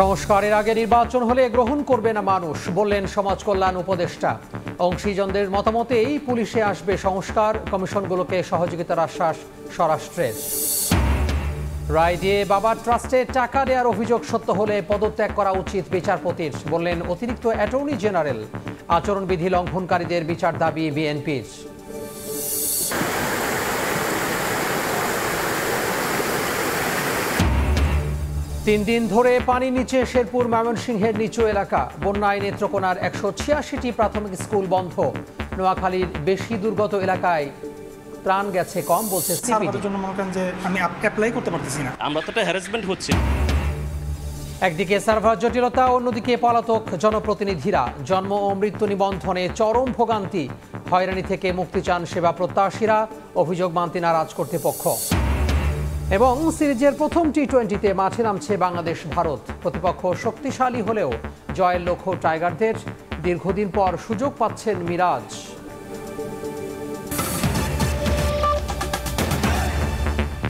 সংস্কারের আগে নির্বাচন হলে গ্রহণ করবে না মানুষ, বললেন সমাজ কল্যাণ উপদেষ্টা। অংশীজনদের মতামতেই পুলিশে আসবে সংস্কার, কমিশনগুলোকে সহযোগিতার আশ্বাস স্বরাষ্ট্রের। রায় দিয়ে বাবার ট্রাস্টে টাকা দেওয়ার অভিযোগ সত্য হলে পদত্যাগ করা উচিত বিচারপতির, বললেন অতিরিক্ত অ্যাটর্নি জেনারেল। আচরণবিধি লঙ্ঘনকারীদের বিচার দাবি বিএনপির। 3 দিন ধরে পানি নিচে শেরপুর ময়মনসিংহের নিচু এলাকা। বন্যায় নেত্রকোনার 186টি প্রাথমিক স্কুল বন্ধ। নোয়াখালীর বেশি দুর্গত এলাকায় প্রাণ গেছে কম, বলছে সিপিডি। আমরা তো হ্যারাসমেন্ট হচ্ছে। একদিকে সার্ভার জটিলতা, অন্যদিকে পলাতক জনপ্রতিনিধিরা। জন্ম ও মৃত্যু নিবন্ধনে চরম ভোগান্তি। হয়রানি থেকে মুক্তি চান সেবা প্রত্যাশীরা, অভিযোগ মানতে নারাজ কর্তৃপক্ষ। এবং সিরিজের প্রথম টি-20তে মাঠে নামছে বাংলাদেশ ভারত। প্রতিপক্ষ শক্তিশালী হলেও জয়ের লক্ষ্য টাইগারদের। দীর্ঘদিন পর সুযোগ পাচ্ছেন মিরাজ।